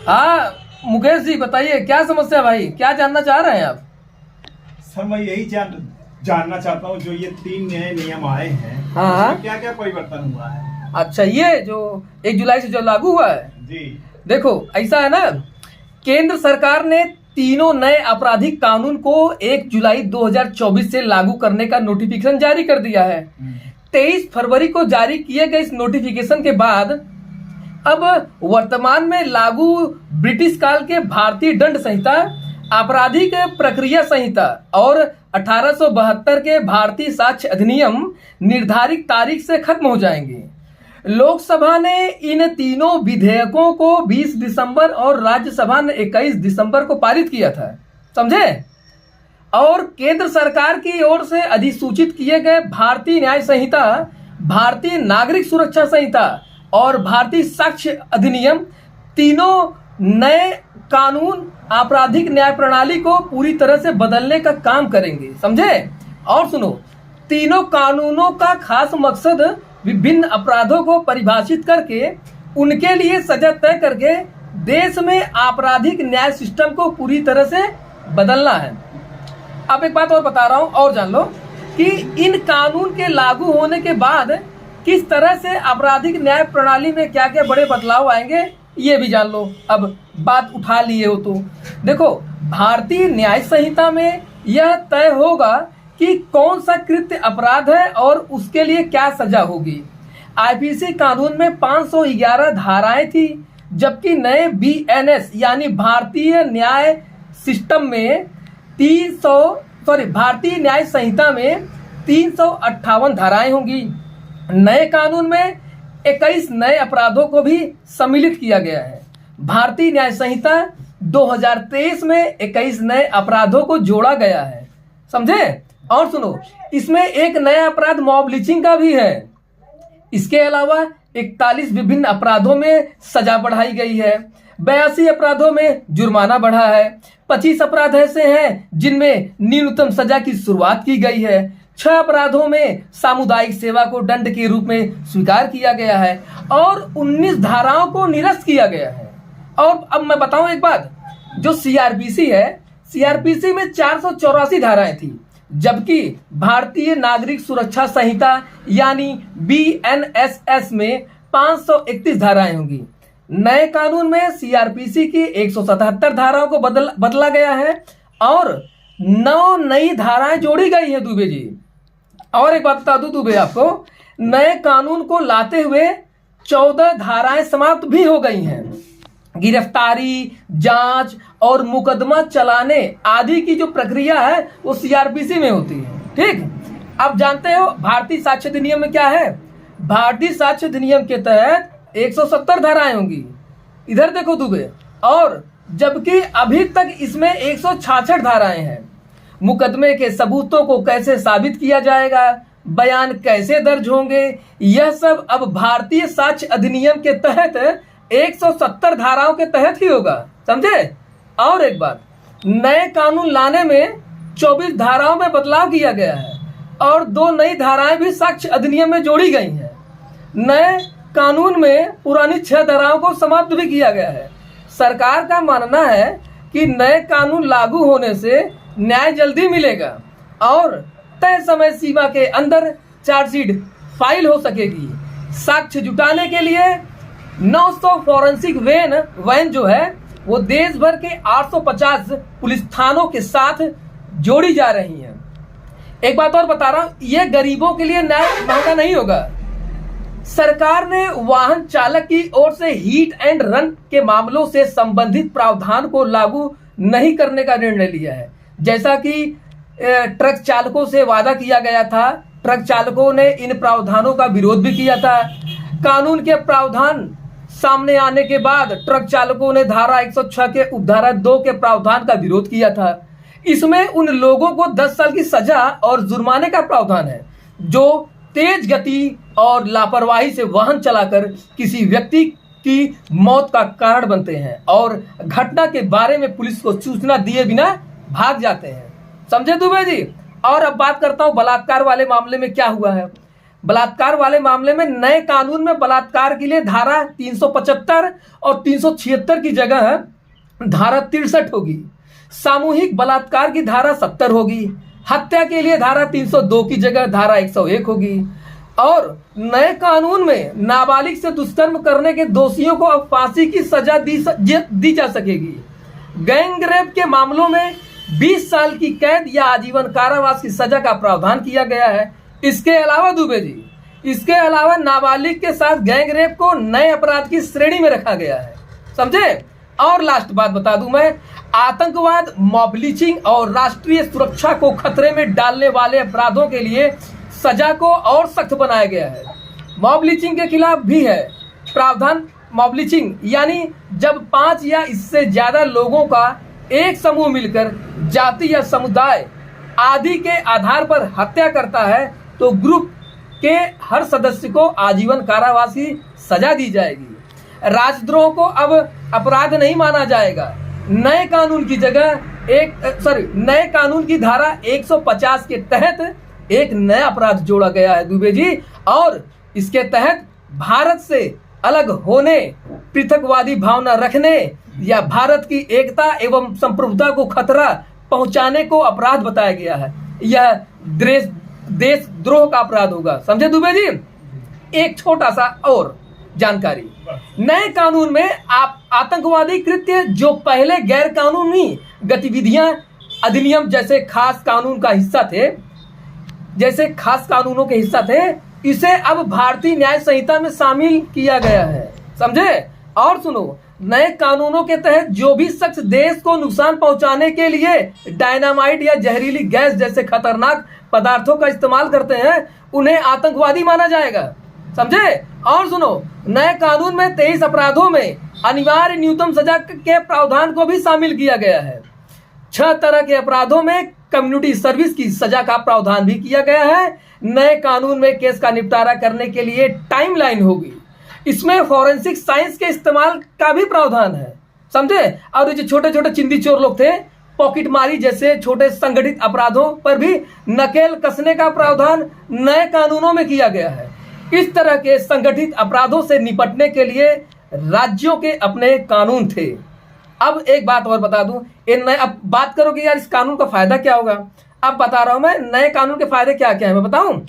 हाँ मुकेश जी बताइए, क्या समस्या है भाई, क्या जानना चाह रहे हैं आप? सर मैं यही जानना चाहता हूँ, जो ये 3 नए नियम आए हैं हाँ उसमें क्या क्या परिवर्तन हुआ है। अच्छा, ये जो 1 जुलाई से जो लागू हुआ है, जी। देखो ऐसा है ना, केंद्र सरकार ने तीनों नए आपराधिक कानून को 1 जुलाई 2024 से लागू करने का नोटिफिकेशन जारी कर दिया है। 23 फरवरी को जारी किए गए इस नोटिफिकेशन के बाद अब वर्तमान में लागू ब्रिटिश काल के भारतीय दंड संहिता, आपराधिक प्रक्रिया संहिता और 1872 के भारतीय साक्ष्य अधिनियम निर्धारित तारीख से खत्म हो जाएंगे। लोकसभा ने इन तीनों विधेयकों को 20 दिसंबर और राज्यसभा ने 21 दिसंबर को पारित किया था, समझे। और केंद्र सरकार की ओर से अधिसूचित किए गए भारतीय न्याय संहिता, भारतीय नागरिक सुरक्षा संहिता और भारतीय साक्ष्य अधिनियम, तीनों नए कानून आपराधिक न्याय प्रणाली को पूरी तरह से बदलने का काम करेंगे, समझे। और सुनो, तीनों कानूनों का खास मकसद विभिन्न अपराधों को परिभाषित करके उनके लिए सजा तय करके देश में आपराधिक न्याय सिस्टम को पूरी तरह से बदलना है। अब एक बात और बता रहा हूं और जान लो कि इन कानून के लागू होने के बाद किस तरह से आपराधिक न्याय प्रणाली में क्या क्या बड़े बदलाव आएंगे, ये भी जान लो। अब बात उठा लिए हो तो देखो, भारतीय न्याय संहिता में यह तय होगा कि कौन सा कृत्य अपराध है और उसके लिए क्या सजा होगी। आईपीसी कानून में 511 धाराएं थी, जबकि नए बीएनएस यानी भारतीय न्याय सिस्टम में भारतीय न्याय संहिता में 358 धाराएं होंगी। नए कानून में 21 नए अपराधों को भी सम्मिलित किया गया है। भारतीय न्याय संहिता 2023 में 21 नए अपराधों को जोड़ा गया है, समझे। और सुनो, इसमें एक नया अपराध मॉब लिंचिंग का भी है। इसके अलावा 41 विभिन्न अपराधों में सजा बढ़ाई गई है। 82 अपराधों में जुर्माना बढ़ा है। 25 अपराध ऐसे हैं जिनमें न्यूनतम सजा की शुरुआत की गई है। 6 अपराधों में सामुदायिक सेवा को दंड के रूप में स्वीकार किया गया है और 19 धाराओं को निरस्त किया गया है। और अब मैं बताऊं एक बात, जो सीआरपीसी है, सीआरपीसी में 484 धाराएं थी, जबकि भारतीय नागरिक सुरक्षा संहिता यानी बीएनएसएस में 531 धाराएं होंगी। नए कानून में सीआरपीसी की 177 धाराओं को बदला गया है और 9 नई धाराएं जोड़ी गई हैं दुबे जी। और एक बात बता दूं दुबे आपको, नए कानून को लाते हुए 14 धाराएं समाप्त भी हो गई हैं। गिरफ्तारी, जांच और मुकदमा चलाने आदि की जो प्रक्रिया है वो सीआरपीसी में होती है, ठीक। अब जानते हो भारतीय साक्ष्य अधिनियम में क्या है। भारतीय साक्ष्य अधिनियम के तहत 170 धाराएं होंगी, इधर देखो दुबे। और जबकि अभी तक इसमें 166 धाराएं हैं। मुकदमे के सबूतों को कैसे साबित किया जाएगा, बयान कैसे दर्ज होंगे, यह सब अब भारतीय साक्ष्य अधिनियम के तहत 170 धाराओं के तहत ही होगा, समझे। और एक बात, नए कानून लाने में 24 धाराओं में बदलाव किया गया है और 2 नई धाराएं भी साक्ष्य अधिनियम में जोड़ी गई हैं। नए कानून में पुरानी 6 धाराओं को समाप्त भी किया गया है। सरकार का मानना है कि नए कानून लागू होने से न्याय जल्दी मिलेगा और तय समय सीमा के अंदर चार्जशीट फाइल हो सकेगी। साक्ष्य जुटाने के लिए 900 फॉरेंसिक वैन जो है वो देश भर के 850 पुलिस थानों के साथ जोड़ी जा रही हैं। एक बात और बता रहा हूं, ये गरीबों के लिए न्याय महंगा नहीं होगा। सरकार ने वाहन चालक की ओर से हिट एंड रन के मामलों से संबंधित प्रावधान को लागू नहीं करने का निर्णय लिया है। जैसा कि ट्रक चालकों से वादा किया गया था, ट्रक चालकों ने इन प्रावधानों का विरोध भी किया था। कानून के प्रावधान सामने आने के बाद ट्रक चालकों ने धारा 106 के उपधारा 2 के प्रावधान का विरोध किया था। इसमें उन लोगों को 10 साल की सजा और जुर्माने का प्रावधान है जो तेज गति और लापरवाही से वाहन चलाकर किसी व्यक्ति की मौत का कारण बनते हैं और घटना के बारे में पुलिस को सूचना दिए बिना भाग जाते हैं, समझे दुबे जी। और अब बात करता हूं बलात्कार वाले मामले में क्या हुआ है। बलात्कार वाले मामले में नए कानून में बलात्कार के लिए धारा 375 और 376 की जगह धारा 63 होगी। सामूहिक बलात्कार की धारा 70 होगी। हत्या के लिए धारा 302 की जगह धारा 101 होगी। और नए कानून में नाबालिग से दुष्कर्म करने के दोषियों को अब फांसी की सजा दी जा सकेगी। गैंग रेप के मामलों में 20 साल की कैद या आजीवन कारावास की सजा का प्रावधान किया गया है। इसके अलावा दुबे जी, इसके अलावा नाबालिग के साथ गैंग रेप को नए अपराध की श्रेणी में रखा गया है, समझे। और लास्ट बात बता दूं मैं, आतंकवाद, मॉब लिंचिंग और राष्ट्रीय सुरक्षा को खतरे में डालने वाले अपराधों के लिए सजा को और सख्त बनाया गया है। मॉब लिंचिंग के खिलाफ भी है प्रावधान। मॉब लिंचिंग यानी जब 5 या इससे ज्यादा लोगों का एक समूह मिलकर जाति या समुदाय आदि के आधार पर हत्या करता है तो ग्रुप के हर सदस्य को आजीवन कारावास की सजा दी जाएगी। राजद्रोह को अब अपराध नहीं माना जाएगा। नए कानून की जगह नए कानून की धारा 150 के तहत एक नया अपराध जोड़ा गया है दुबे जी। और इसके तहत भारत से अलग होने, पृथकवादी भावना रखने या भारत की एकता एवं संप्रभुता को खतरा पहुंचाने को अपराध बताया गया है। यह देशद्रोह का अपराध होगा, समझे दुबे जी। एक छोटा सा और जानकारी, नए कानून में आतंकवादी कृत्य जो पहले गैर कानूनी गतिविधियां अधिनियम जैसे खास कानून का हिस्सा थे, जैसे खास कानूनों के हिस्सा थे, इसे अब भारतीय न्याय संहिता में शामिल किया गया है, समझे। और सुनो, नए कानूनों के तहत जो भी शख्स देश को नुकसान पहुंचाने के लिए डायनामाइट या जहरीली गैस जैसे खतरनाक पदार्थों का इस्तेमाल करते हैं उन्हें आतंकवादी माना जाएगा, समझे। और सुनो, नए कानून में 23 अपराधों में अनिवार्य न्यूनतम सजा के प्रावधान को भी शामिल किया गया है। 6 तरह के अपराधों में कम्युनिटी सर्विस की सजा का प्रावधान भी किया गया है। नए कानून में केस का निपटारा करने के लिए टाइमलाइन होगी। इसमें फॉरेंसिक साइंस के इस्तेमाल का भी प्रावधान है, समझे। और जो छोटे छोटे चिंदी चोर लोग थे, पॉकेटमारी जैसे छोटे संगठित अपराधों पर भी नकेल कसने का प्रावधान नए कानूनों में किया गया है। इस तरह के संगठित अपराधों से निपटने के लिए राज्यों के अपने कानून थे। अब एक बात और बता दूं, अब बात करो कि यार इस कानून का फायदा क्या होगा। अब बता रहा हूं मैं नए कानून के फायदे क्या क्या है, मैं बताऊं।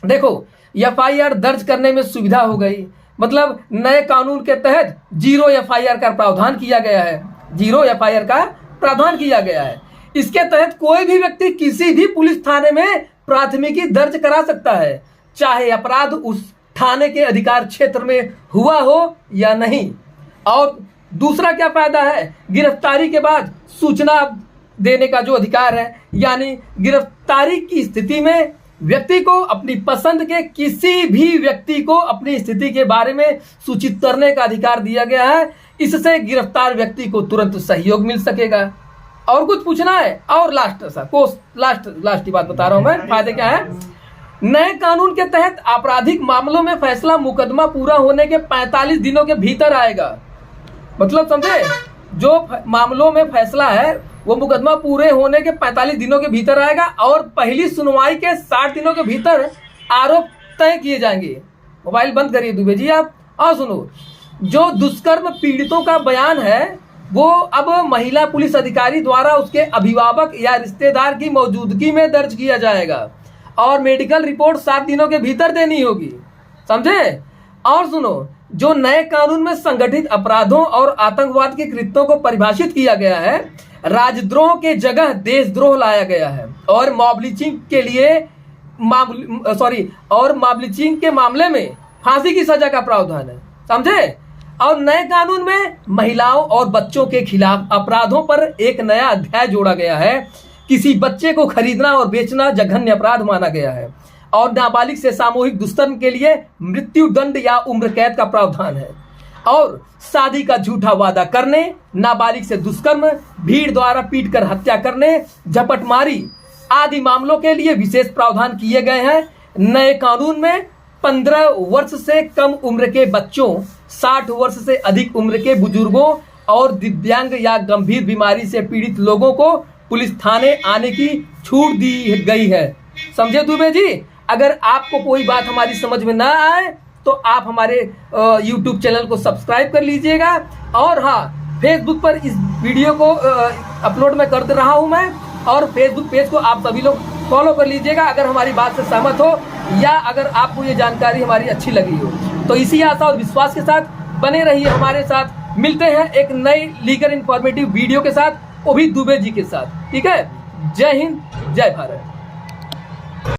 देखो, FIR दर्ज करने में सुविधा हो गई। मतलब नए कानून के तहत 0 FIR का प्रावधान किया गया है। 0 FIR का प्रावधान किया गया है। इसके तहत कोई भी व्यक्ति किसी भी पुलिस थाने में प्राथमिकी दर्ज करा सकता है, चाहे अपराध उस थाने के अधिकार क्षेत्र में हुआ हो या नहीं। और दूसरा क्या फायदा है, गिरफ्तारी के बाद सूचना देने का जो अधिकार है, यानी गिरफ्तारी की स्थिति में व्यक्ति को अपनी पसंद के किसी भी व्यक्ति को अपनी स्थिति के बारे में सूचित करने का अधिकार दिया गया है। इससे गिरफ्तार व्यक्ति को तुरंत सहयोग मिल सकेगा। और कुछ पूछना है? और लास्ट की बात बता रहा हूं मैं, फायदे क्या है। नए कानून के तहत आपराधिक मामलों में फैसला मुकदमा पूरा होने के 45 दिनों के भीतर आएगा। मतलब समझे, जो मामलों में फैसला है वो मुकदमा पूरे होने के 45 दिनों के भीतर आएगा और पहली सुनवाई के 60 दिनों के भीतर आरोप तय किए जाएंगे। मोबाइल बंद करिए दुबे जी आप। और सुनो, जो दुष्कर्म पीड़ितों का बयान है वो अब महिला पुलिस अधिकारी द्वारा उसके अभिभावक या रिश्तेदार की मौजूदगी में दर्ज किया जाएगा और मेडिकल रिपोर्ट 7 दिनों के भीतर देनी होगी, समझे। और सुनो, जो नए कानून में संगठित अपराधों और आतंकवाद के कृत्यों को परिभाषित किया गया है, राजद्रोह के जगह देशद्रोह लाया गया है और मॉब लिंचिंग के मामले में फांसी की सजा का प्रावधान है, समझे। और नए कानून में महिलाओं और बच्चों के खिलाफ अपराधों पर एक नया अध्याय जोड़ा गया है। किसी बच्चे को खरीदना और बेचना जघन्य अपराध माना गया है और नाबालिग से सामूहिक दुष्कर्म के लिए मृत्यु दंड या उम्र कैद का प्रावधान है। और शादी का झूठा वादा करने, नाबालिग से दुष्कर्म, भीड़ द्वारा पीटकर हत्या करने, झपटमारी आदि मामलों के लिए विशेष प्रावधान किए गए हैं। नए कानून में 15 वर्ष से कम उम्र के बच्चों, 60 वर्ष से अधिक उम्र के बुजुर्गों और दिव्यांग या गंभीर बीमारी से पीड़ित लोगों को पुलिस थाने आने की छूट दी गई है, समझे दुबे जी। अगर आपको कोई बात हमारी समझ में ना आए तो आप हमारे YouTube चैनल को सब्सक्राइब कर लीजिएगा। और हाँ, फेसबुक पर इस वीडियो को अपलोड मैं कर दे रहा हूँ मैं, और फेसबुक पेज को आप सभी लोग फॉलो कर लीजिएगा अगर हमारी बात से सहमत हो या अगर आपको ये जानकारी हमारी अच्छी लगी हो। तो इसी आशा और विश्वास के साथ बने रहिए हमारे साथ। मिलते हैं एक नई लीगल इंफॉर्मेटिव वीडियो के साथ, वो भी दुबे जी के साथ। ठीक है, जय हिंद, जय भारत।